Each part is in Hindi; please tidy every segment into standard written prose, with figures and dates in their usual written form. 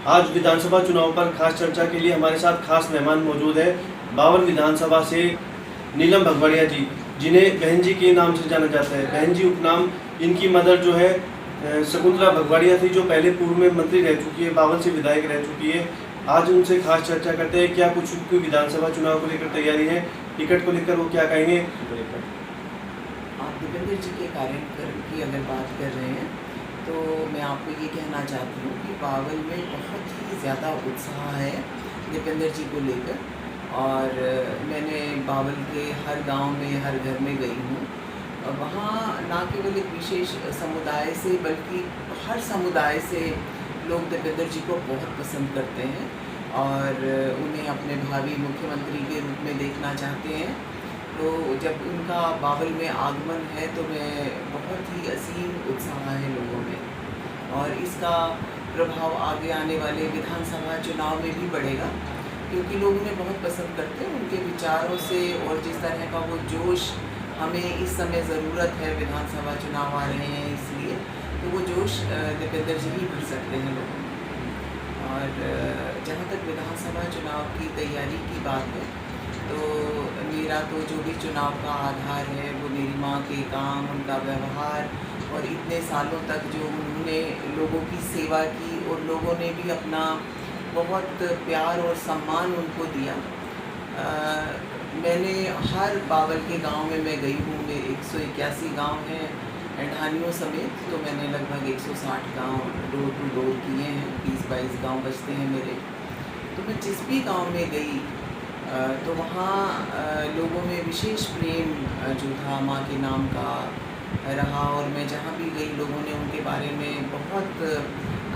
आज विधानसभा चुनाव पर खास चर्चा के लिए हमारे साथ खास मेहमान मौजूद है। बावल विधानसभा से नीलम भगवाड़िया जी, जिन्हें बहन जी के नाम से जाना जाता है। बहन जी उपनाम इनकी मदर जो है शकुंतला भगवाड़िया थी, जो पहले पूर्व में मंत्री रह चुकी है, बावल से विधायक रह चुकी है। आज उनसे खास चर्चा करते हैं क्या कुछ उनकी विधानसभा चुनाव को लेकर तैयारी है, टिकट को लेकर वो क्या कहेंगे। आप दीपेंद्र जी के कार्यक्रम की अगर बात कर रहे हैं तो मैं आपको ये कहना चाहती हूँ कि बावल में बहुत ही ज़्यादा उत्साह है दीपेंद्र जी को लेकर। और मैंने बावल के हर गांव में, हर घर में गई हूँ। वहाँ ना केवल एक विशेष समुदाय से बल्कि हर समुदाय से लोग दीपेंद्र जी को बहुत पसंद करते हैं और उन्हें अपने भावी मुख्यमंत्री के रूप में देखना चाहते हैं। तो जब उनका बावल में आगमन है तो मैं बहुत ही असीम उत्साह है लोगों में, और इसका प्रभाव आगे आने वाले विधानसभा चुनाव में भी बढ़ेगा, क्योंकि लोग उन्हें बहुत पसंद करते हैं। उनके विचारों से और जिस तरह का वो जोश हमें इस समय ज़रूरत है, विधानसभा चुनाव आ रहे हैं इसलिए, तो वो जोश दीपेंद्र जी ही भर सकते हैं लोगों में। और जहाँ तक विधानसभा चुनाव की तैयारी की बात है तो मेरा तो जो भी चुनाव का आधार है वो मेरी माँ के काम, उनका व्यवहार और इतने सालों तक जो उन्होंने लोगों की सेवा की और लोगों ने भी अपना बहुत प्यार और सम्मान उनको दिया। मैंने हर बावल के गांव में मैं गई हूँ। मेरे 181 गांव हैं ढानियों समेत, तो मैंने लगभग 160 गांव डोर टू डोर किए हैं। 20-22 गांव बचते हैं मेरे। तो मैं जिस भी गांव में गई तो वहाँ लोगों में विशेष प्रेम जो था माँ के नाम का रहा, और मैं जहाँ भी गई लोगों ने उनके बारे में बहुत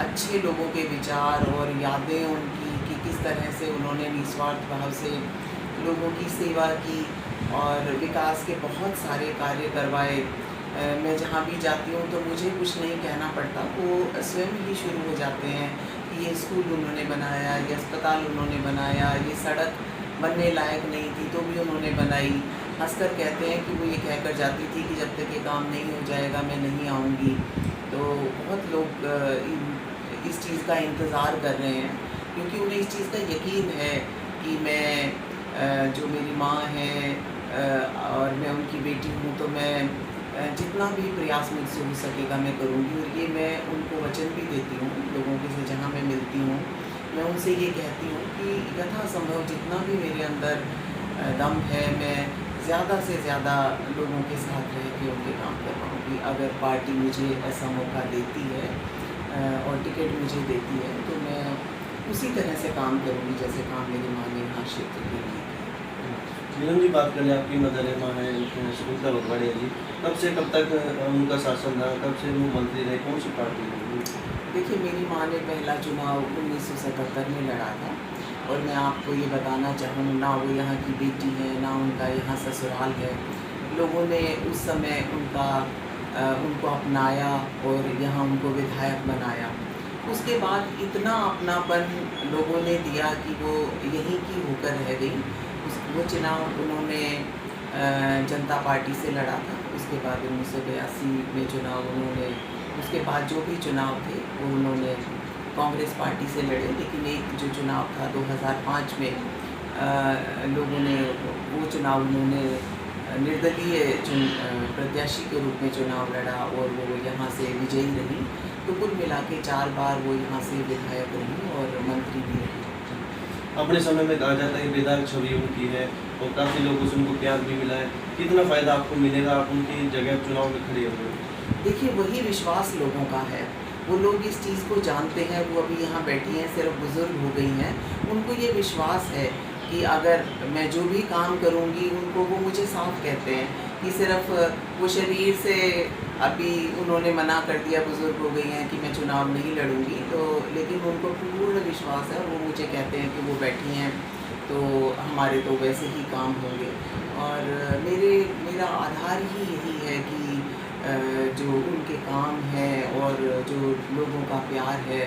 अच्छे लोगों के विचार और यादें उनकी कि किस तरह से उन्होंने निस्वार्थ भाव से लोगों की सेवा की और विकास के बहुत सारे कार्य करवाए। मैं जहाँ भी जाती हूँ तो मुझे कुछ नहीं कहना पड़ता, वो स्वयं ही शुरू हो जाते हैं कि ये स्कूल उन्होंने बनाया, ये अस्पताल उन्होंने बनाया, ये सड़क बनने लायक नहीं थी तो भी उन्होंने बनाई। हंसकर कहते हैं कि वो ये कहकर जाती थी कि जब तक ये काम नहीं हो जाएगा मैं नहीं आऊँगी। तो बहुत लोग इस चीज़ का इंतज़ार कर रहे हैं, क्योंकि उन्हें इस चीज़ का यकीन है कि मैं जो मेरी माँ है और मैं उनकी बेटी हूँ, तो मैं जितना भी प्रयास मुझसे हो सकेगा मैं करूँगी। और ये मैं उनको वचन भी देती हूँ लोगों के से जहाँ मैं मिलती हूँ। मैं उनसे ये कहती हूँ कि यथासंभव जितना भी मेरे अंदर दम है मैं ज़्यादा से ज़्यादा लोगों के साथ रह के उनके काम करवाऊँगी। अगर पार्टी मुझे ऐसा मौका देती है और टिकट मुझे देती है तो मैं उसी तरह से काम करूँगी जैसे काम मेरी माँ ने यहाँ क्षेत्र के लिए। नीलम जी, बात करें आपकी मदर माँ है शकुंतला भगवाड़िया जी, कब से कब तक उनका शासन रहा, कब से वो मंत्री रहे, कौन सी पार्टी रही? देखिए, मेरी माँ ने पहला चुनाव 1977 में लड़ा था, और मैं आपको ये बताना चाहूँ, ना वो यहाँ की बेटी है ना उनका यहाँ ससुराल है। लोगों ने उस समय उनको अपनाया और यहाँ उनको विधायक बनाया। उसके बाद इतना अपनापन लोगों ने दिया कि वो यहीं की होकर रह गई। वो चुनाव उन्होंने जनता पार्टी से लड़ा था। उसके बाद 1982 में चुनाव उन्होंने, उसके बाद जो भी चुनाव थे वो उन्होंने कांग्रेस पार्टी से लड़े। लेकिन एक जो चुनाव था 2005 में लोगों ने वो चुनाव उन्होंने निर्दलीय प्रत्याशी के रूप में चुनाव लड़ा और वो यहाँ से विजयी रही। तो कुल मिला के 4 बार वो यहाँ से विधायक रही और मंत्री भी रही। अपने समय में कहा जाता है कि विधायक छवि उनकी है और काफ़ी लोगों से उनको प्यार भी मिला है। कितना फ़ायदा आपको मिलेगा आप उनकी जगह चुनाव में खड़े हुए? देखिए, वही विश्वास लोगों का है। वो लोग इस चीज़ को जानते हैं। वो अभी यहाँ बैठी हैं, सिर्फ बुज़ुर्ग हो गई हैं। उनको ये विश्वास है कि अगर मैं जो भी काम करूँगी, उनको वो मुझे साफ कहते हैं कि सिर्फ वो शरीर से अभी उन्होंने मना कर दिया, बुज़ुर्ग हो गई हैं, कि मैं चुनाव नहीं लड़ूँगी। तो लेकिन उनको पूर्ण विश्वास है और वो मुझे कहते हैं कि वो बैठी हैं तो हमारे तो वैसे ही काम होंगे। और मेरा आधार ही यही है कि जो उनके काम है और जो लोगों का प्यार है,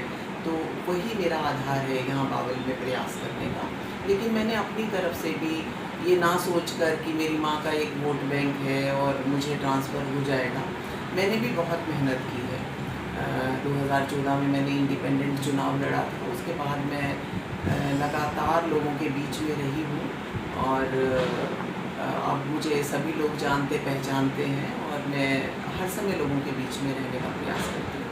तो वही मेरा आधार है यहाँ बावल में प्रयास करने का। लेकिन मैंने अपनी तरफ से भी ये ना सोचकर कि मेरी माँ का एक वोट बैंक है और मुझे ट्रांसफ़र हो जाएगा, मैंने भी बहुत मेहनत की है। 2014 में मैंने इंडिपेंडेंट चुनाव लड़ा था। उसके बाद मैं लगातार लोगों के बीच में रही हूँ और अब मुझे सभी लोग जानते पहचानते हैं और मैं हर समय लोगों के बीच में रहने का प्रयास करती हूँ।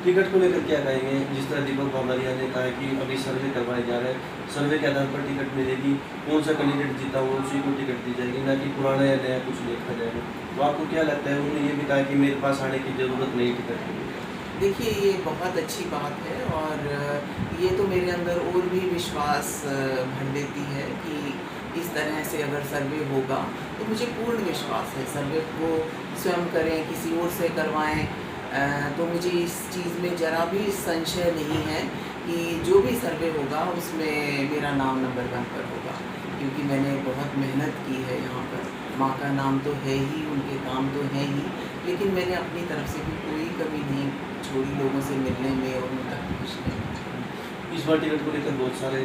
टिकट को लेकर क्या कहेंगे? जिस तरह दीपक बावरिया ने कहा है कि अभी सर्वे करवाए जा रहे हैं, सर्वे के आधार पर टिकट मिलेगी, कौन सा कैंडिडेट जीता हो उसी को टिकट दी जाएगी, ना कि पुराना या नया कुछ देखा जाएगा। तो आपको क्या लगता है? उन्होंने ये भी कहा कि मेरे पास आने की ज़रूरत नहीं टिकट की। देखिए, ये बहुत अच्छी बात है और ये तो मेरे अंदर और भी विश्वास भर देती है कि इस तरह से अगर सर्वे होगा तो मुझे पूर्ण विश्वास है। सर्वे को स्वयं करें, किसी और से करवाएं, तो मुझे इस चीज़ में ज़रा भी संशय नहीं है कि जो भी सर्वे होगा उसमें मेरा नाम नंबर 1 पर होगा, क्योंकि मैंने बहुत मेहनत की है यहाँ पर। माँ का नाम तो है ही, उनके काम तो हैं ही, लेकिन मैंने अपनी तरफ से भी कोई कमी नहीं छोड़ी लोगों से मिलने में और उन तक पहुँचने में। इस बार टिकट को लेकर बहुत सारे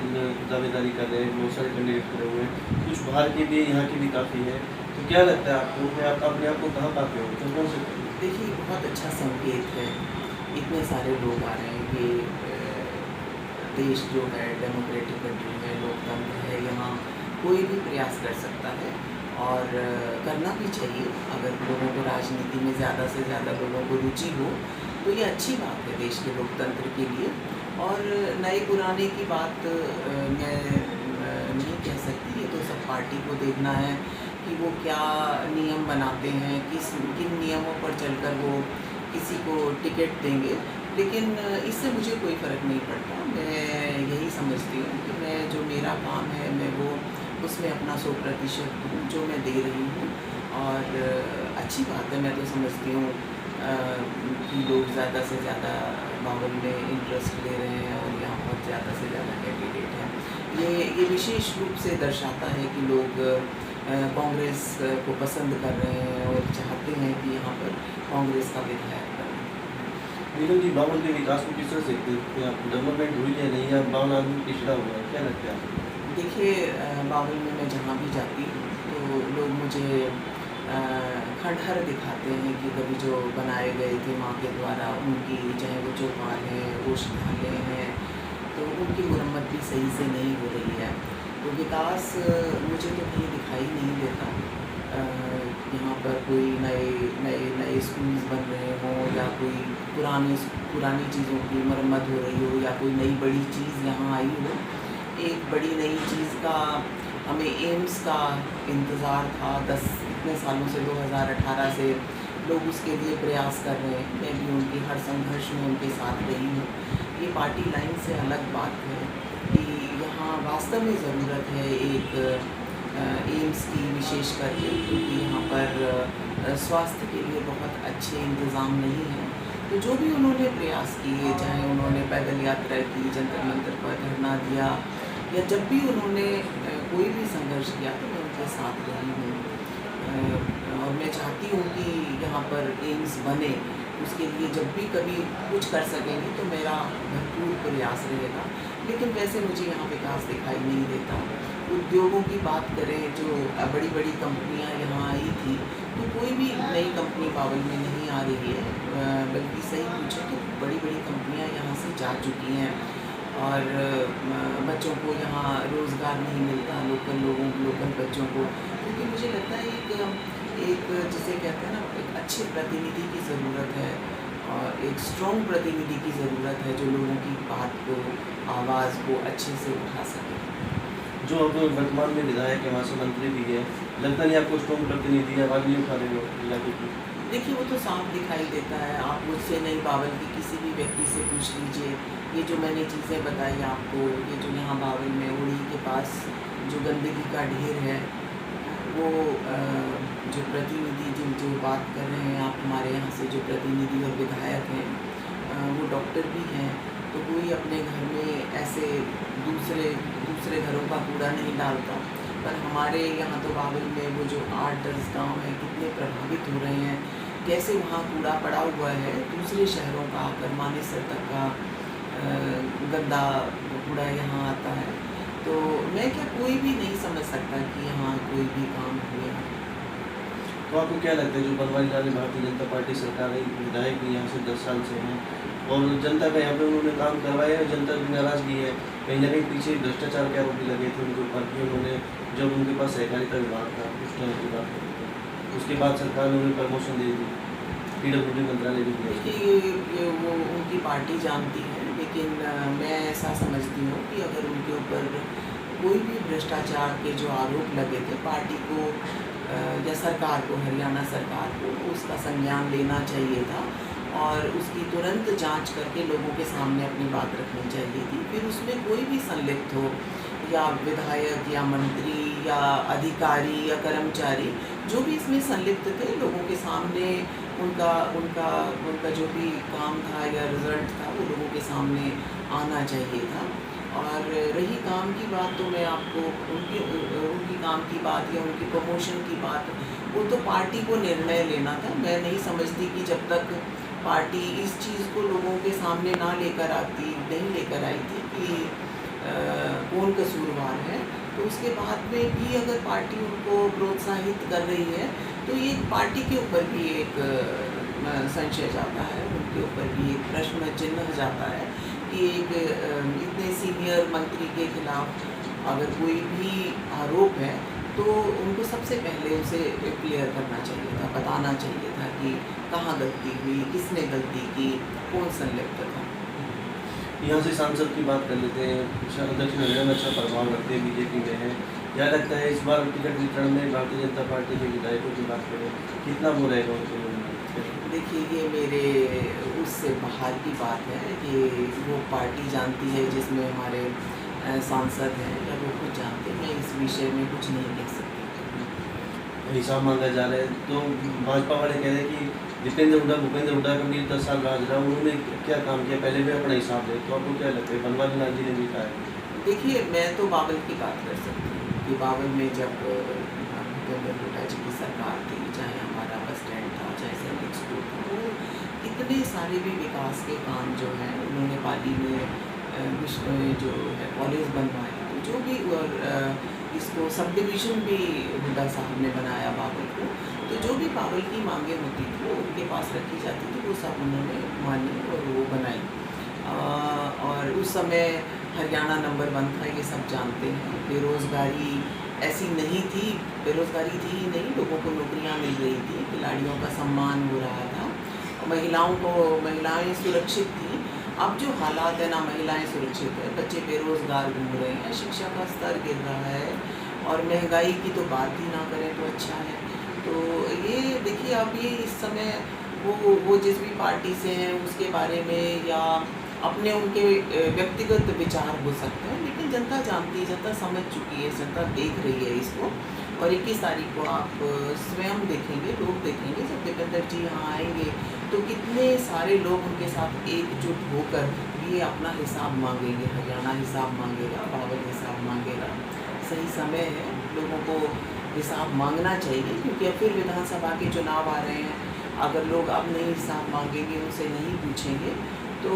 दावेदारी कर रहे हैं, बहुत सारे कैंडिडेट खड़े हुए हैं, कुछ बाहर के भी, यहाँ के भी काफ़ी है। तो क्या लगता है आपको कि आप अपने आप को कहाँ पाते हो? तो कौन से? देखिए, बहुत अच्छा संकेत है, इतने सारे लोग आ रहे हैं। ये देश जो है डेमोक्रेटिक कंट्री है, लोकतंत्र है, यहाँ कोई भी प्रयास कर सकता है और करना भी चाहिए। अगर लोगों को राजनीति में ज़्यादा से ज़्यादा लोगों को रुचि हो तो ये अच्छी बात है देश के लोकतंत्र के लिए। और नए पुराने की बात मैं नहीं कह सकती, ये तो सब पार्टी को देखना है कि वो क्या नियम बनाते हैं, किन नियमों पर चलकर वो किसी को टिकट देंगे। लेकिन इससे मुझे कोई फ़र्क नहीं पड़ता। मैं यही समझती हूँ कि मैं जो मेरा काम है मैं वो उसमें अपना 100% दूँ जो मैं दे रही हूँ। और अच्छी बात है, मैं तो समझती हूँ कि लोग ज़्यादा से ज़्यादा बावल में इंटरेस्ट ले रहे हैं और यहाँ पर ज़्यादा से ज़्यादा कैंडिडेट हैं। ये विशेष रूप से दर्शाता है कि लोग कांग्रेस को पसंद कर रहे हैं और चाहते हैं कि यहाँ पर कांग्रेस का विधायक बने। नीलम जी, बावल के विकास को किस तरह से देखते हैं आप? डेवलपमेंट हुई या नहीं, या बावल आदमी पिछड़ा हुआ है, क्या लगता है आपको? देखिए, बावल में मैं जहाँ भी जाती हूँ तो लोग मुझे खंडहर दिखाते हैं कि कभी जो बनाए गए थे माँ के द्वारा, उनकी चाहे वो चौपाल है, औषधालय हैं, तो उनकी मुरम्मत भी सही से नहीं हो रही है। तो विकास मुझे तो कहीं दिखाई नहीं देता। यहाँ पर कोई नए स्कूल्स बन रहे हों या कोई पुरानी चीज़ों की मरम्मत हो रही हो या कोई नई बड़ी चीज़ यहाँ आई हो। एक बड़ी नई चीज़ का हमें एम्स का इंतज़ार था 10 इतने सालों से, 2018 से लोग उसके लिए प्रयास कर रहे हैं। मैं भी उनकी हर संघर्ष में उनके साथ रही हूँ। ये पार्टी लाइन से अलग बात है कि यहाँ वास्तव में ज़रूरत है एक एम्स की, विशेष करके क्योंकि यहाँ पर स्वास्थ्य के लिए बहुत अच्छे इंतज़ाम नहीं हैं। तो जो भी उन्होंने प्रयास किए, चाहे उन्होंने पैदल यात्रा की, जंतर मंतर पर धरना दिया, या जब भी उन्होंने कोई भी संघर्ष किया तो मैं उनके साथ रही हूँ। और मैं चाहती हूँ कि यहाँ पर एम्स बने। उसके लिए जब भी कभी कुछ कर सकेंगे तो मेरा भरपूर प्रयास रहेगा। लेकिन वैसे मुझे यहाँ विकास दिखाई नहीं देता। उद्योगों की बात करें, जो बड़ी बड़ी कंपनियाँ यहाँ आई थी, तो कोई भी नई कंपनी बावल में नहीं आ रही है। बल्कि सही पूछे तो बड़ी बड़ी कंपनियाँ यहाँ से जा चुकी हैं और बच्चों को यहाँ रोज़गार नहीं मिलता, लोकल बच्चों को। क्योंकि मुझे लगता है एक जिसे कहते हैं ना, एक अच्छे प्रतिनिधि की ज़रूरत है और एक स्ट्रॉन्ग प्रतिनिधि की ज़रूरत है जो लोगों की बात को, आवाज़ को अच्छे से उठा सके। जो अब वर्तमान में विधायक है, वहाँ से मंत्री भी है, लगता नहीं आपको स्ट्रॉन्ग प्रतिनिधि आवाज़ नहीं उठा रहे हो इलाके की? देखिए, वो तो साफ दिखाई देता है। आप मुझसे नहीं, बावल की किसी भी व्यक्ति से पूछ लीजिए। ये जो मैंने चीज़ें बताई आपको, ये जो यहाँ बावल में उड़ी के पास जो गंदगी का ढेर है, वो जो प्रतिनिधि जो बात कर रहे हैं आप, हमारे यहाँ से जो प्रतिनिधि और विधायक हैं, वो डॉक्टर भी हैं। तो कोई अपने घर में ऐसे दूसरे घरों का कूड़ा नहीं डालता। पर हमारे यहाँ तो बावल में वो जो 8-10 गाँव हैं, कितने प्रभावित हो रहे हैं। कैसे वहाँ कूड़ा पड़ा हुआ है, दूसरे शहरों का आकर मानेसर तक का गंदा कूड़ा यहाँ आता है। तो मैं क्या, कोई भी नहीं समझ सकता कि यहाँ कोई भी काम हुए। तो तो आपको क्या लगता है जो बनवारी लाल भारतीय जनता पार्टी सरकार है, विधायक भी यहाँ से 10 साल से हैं और जनता का यहाँ पे उन्होंने काम करवाया है, जनता की नाराज़गी है, कहीं ना कहीं पीछे भ्रष्टाचार के आरोप भी लगे थे उनके ऊपर कि उन्होंने जब उनके पास सहकारिता विभाग था उस टाइम की बात करते थे, उसके बाद सरकार ने उन्हें प्रमोशन दे दी, PWD मंत्रालय भी दिया। देखिए ये वो उनकी पार्टी जानती है, लेकिन मैं ऐसा समझती हूँ कि अगर उनके ऊपर कोई भी भ्रष्टाचार के जो आरोप लगे थे, पार्टी को या सरकार को, हरियाणा सरकार को उसका संज्ञान लेना चाहिए था और उसकी तुरंत जांच करके लोगों के सामने अपनी बात रखनी चाहिए थी। फिर उसमें कोई भी संलिप्त हो, या विधायक या मंत्री या अधिकारी या कर्मचारी, जो भी इसमें संलिप्त थे, लोगों के सामने उनका उनका उनका जो भी काम था या रिज़ल्ट था वो लोगों के सामने आना चाहिए था। और रही काम की बात, तो मैं आपको उनकी काम की बात या उनकी प्रमोशन की बात, वो तो पार्टी को निर्णय लेना था। मैं नहीं समझती कि जब तक पार्टी इस चीज़ को लोगों के सामने नहीं लेकर आई थी कि कौन कसूरवार है, तो उसके बाद में भी अगर पार्टी उनको प्रोत्साहित कर रही है तो ये पार्टी के ऊपर भी एक संशय जाता है, उनके ऊपर भी एक प्रश्न चिन्ह जाता है कि एक इतने सीनियर मंत्री के खिलाफ अगर कोई भी आरोप है तो उनको सबसे पहले उसे क्लियर करना चाहिए था, बताना चाहिए था कि कहाँ गलती हुई, किसने गलती की, कौन संलिप्त था। यहाँ से सांसद की बात कर लेते हैं, दक्षिण हरियाणा में अच्छा प्रभाव रखते हैं, बीजेपी में है, क्या लगता है इस बार टिकट वितरण में भारतीय जनता पार्टी के विधायकों की बात करें कितना वो रहेगा उनके लिए? देखिए ये मेरे उससे बाहर की बात है कि वो पार्टी जानती है जिसमें हमारे सांसद हैं, या वो खुद जानते हैं, मैं इस विषय में कुछ नहीं कह सकती। हिसाब मांगा जा रहा है तो भाजपा वाले कह रहे हैं कि भूपेंद्र हुड्डा का भी 10 साल राज रहा, उन्होंने क्या काम किया पहले भी अपना हिसाब दे, तो आपको क्या लगता है? बनवारी लाल जी ने भी कहा है। देखिए मैं तो बावल की बात कर सकती हूँ कि बावल में जब भूपेंद्र हुड्डा जी की सरकार थी, चाहे हमारा बस स्टैंड था, चाहे सैनिक स्कूल था, वो इतने सारे भी विकास के काम जो हैं उन्होंने पाली में जो है कॉलेज बनवाए, तो जो भी, और इसको सब डिवीज़न भी हुड्डा साहब ने बनाया बावल को, तो जो भी बावल की मांगें होती थी वो उनके पास रखी जाती थी, वो सब उन्होंने मानी और वो बनाई। और उस समय हरियाणा नंबर 1 था, ये सब जानते हैं। बेरोज़गारी ऐसी नहीं थी, बेरोज़गारी थी ही नहीं, लोगों को नौकरियां मिल रही थी, खिलाड़ियों का सम्मान हो रहा था, महिलाएं सुरक्षित थी। अब जो हालात है ना, महिलाएं सुरक्षित है, बच्चे बेरोज़गार घूम रहे हैं, शिक्षा का स्तर गिर रहा है और महंगाई की तो बात ही ना करें तो अच्छा है। तो ये देखिए, अब ये इस समय वो जिस भी पार्टी से हैं उसके बारे में या अपने उनके व्यक्तिगत विचार हो सकते हैं, लेकिन जनता जानती है, जनता समझ चुकी है, जनता देख रही है इसको। और 21 तारीख को आप स्वयं देखेंगे, लोग देखेंगे, जब दीपेंद्र जी यहाँ आएंगे तो कितने सारे लोग उनके साथ एकजुट होकर ये अपना हिसाब मांगेंगे, हरियाणा हिसाब मांगेगा, बावल हिसाब मांगेगा। सही समय है, लोगों को हिसाब मांगना चाहिए, क्योंकि अब फिर विधानसभा के चुनाव आ रहे हैं। अगर लोग अब नहीं हिसाब मांगेंगे, उनसे नहीं पूछेंगे, तो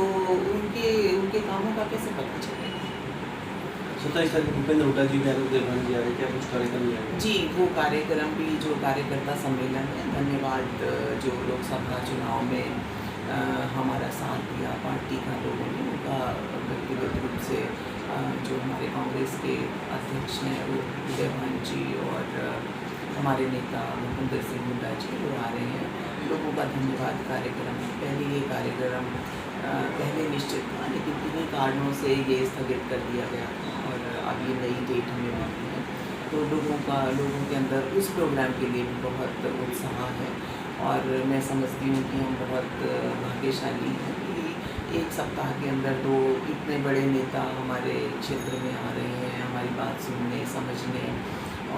उनके कामों का कैसे पता चलेगा? 27 तारीख भूपेंद्र हुड्डा जी भी देवभूमि जी आ रहे, क्या कुछ कार्यक्रम भी आएगा? जी, वो कार्यक्रम भी, जो कार्यकर्ता सम्मेलन है, धन्यवाद जो लोकसभा चुनाव में हमारा साथ दिया पार्टी का लोगों ने, उनका व्यक्तिगत रूप से जो हमारे कांग्रेस के अध्यक्ष हैं वो देवभूमि जी और हमारे नेता भूपेंद्र सिंह हुड्डा जी वो आ रहे हैं। लोगों का धन्यवाद कार्यक्रम है। पहले ये कार्यक्रम पहले निश्चित था, लेकिन किन्हीं कारणों से ये स्थगित कर दिया गया था और अब ये नई डेट हमें मिली है। तो लोगों के अंदर उस प्रोग्राम के लिए भी बहुत उत्साह है और मैं समझती हूँ कि हम बहुत भाग्यशाली हैं कि एक सप्ताह के अंदर 2 इतने बड़े नेता हमारे क्षेत्र में आ रहे हैं, हमारी बात सुनने, समझने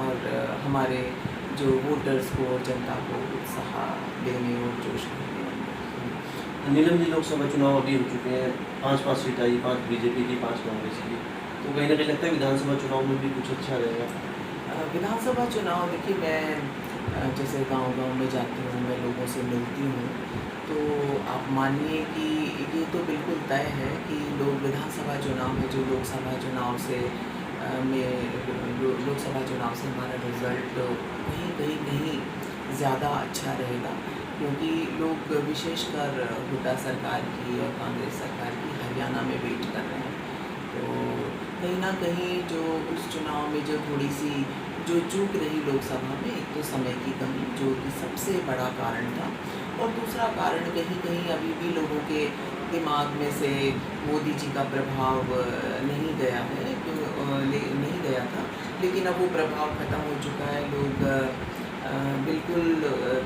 और हमारे जो वोटर्स को, जनता को उत्साह देने और जोश देने। नीलम जी, लोकसभा चुनाव अभी हो चुके हैं, 5 सीट आई, 5 बीजेपी की, 5 कांग्रेस की, तो कहीं ना कहीं लगता है विधानसभा चुनाव में भी कुछ अच्छा रहेगा? विधानसभा चुनाव, देखिए मैं जैसे गांव-गांव में जाती हूँ, मैं लोगों से मिलती हूँ, तो आप मानिए कि ये तो बिल्कुल तय है कि लोग विधानसभा चुनाव में जो लोकसभा चुनाव से लोकसभा चुनाव से हमारा रिज़ल्ट कहीं ज़्यादा अच्छा रहेगा, क्योंकि लोग विशेषकर हुड्डा सरकार की और कांग्रेस सरकार की हरियाणा में वेट कर रहे हैं। तो कहीं ना कहीं जो उस चुनाव में जो थोड़ी सी जो चूक रही लोकसभा में, एक तो समय की कमी जो कि सबसे बड़ा कारण था, और दूसरा कारण कहीं कहीं अभी भी लोगों के दिमाग में से मोदी जी का प्रभाव नहीं गया है, नहीं गया था, लेकिन अब वो प्रभाव ख़त्म हो चुका है। लोग बिल्कुल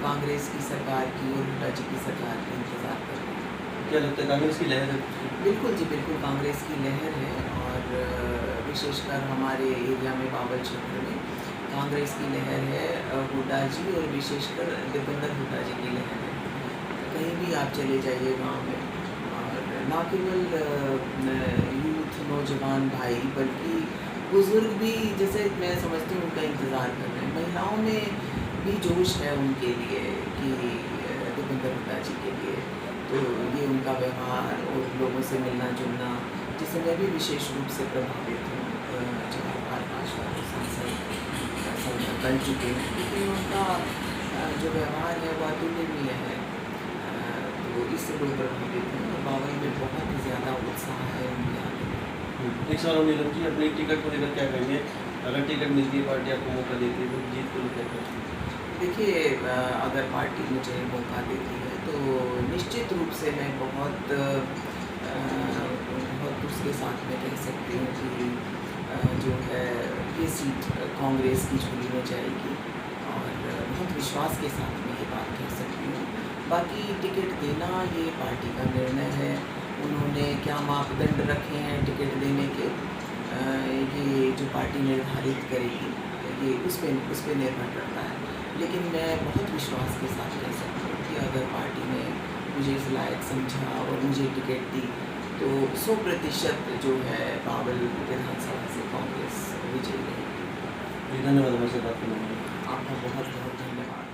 कांग्रेस की सरकार की और हुड्डा जी की सरकार का इंतज़ार कर रहे हैं। क्या लगता है कांग्रेस की लहर है? बिल्कुल जी, बिल्कुल कांग्रेस की लहर है, और विशेषकर हमारे एरिया में बावल क्षेत्र में कांग्रेस की लहर है। हुड्डा जी और विशेषकर दीपेंद्र हुड्डा जी की लहर है। कहीं भी आप चले जाइए गांव में, और ना केवल यूथ नौजवान भाई, बल्कि बुज़ुर्ग भी, जैसे मैं समझती हूँ, उनका इंतज़ार कर रहे हैं। महिलाओं में भी जोश है उनके लिए कि दीपेंद्र हुड्डा जी के लिए, तो ये उनका व्यवहार और लोगों से मिलना जुलना, जिससे मैं भी विशेष रूप से प्रभावित हूँ। 4 बार सांसद बन चुके हैं, लेकिन उनका जो व्यवहार है वो अतुलनीय है। तो इससे लोग प्रभावित हैं, और बावल में बहुत ही ज़्यादा उत्साह है उनके आने में। एक सवाल और नीलम जी, अपनी टिकट को लेकर क्या कहेंगे? अगर टिकट मिलती है, पार्टी आपको मौका देती है, तो जीत को लेकर क्या कहेंगे? देखिए, अगर पार्टी मुझे मौका देती है तो निश्चित रूप से मैं बहुत उसके साथ में कह सकती हूँ कि जो है ये सीट कांग्रेस की झोली में जाएगी, और बहुत विश्वास के साथ मैं ये बात कह सकती हूँ। बाकी टिकट देना ये पार्टी का निर्णय है, उन्होंने क्या मापदंड रखे हैं टिकट देने के, ये जो पार्टी निर्धारित करेगी, ये उस पे निर्भर करता है। लेकिन मैं बहुत विश्वास के साथ कह सकती हूँ कि अगर पार्टी ने मुझे इस लायक समझा और मुझे टिकट दी, तो 100% जो है बावल विधानसभा से कांग्रेस विजयी रहेगी। धन्यवाद हमारे साथ बात करने के लिए। आपका बहुत बहुत धन्यवाद।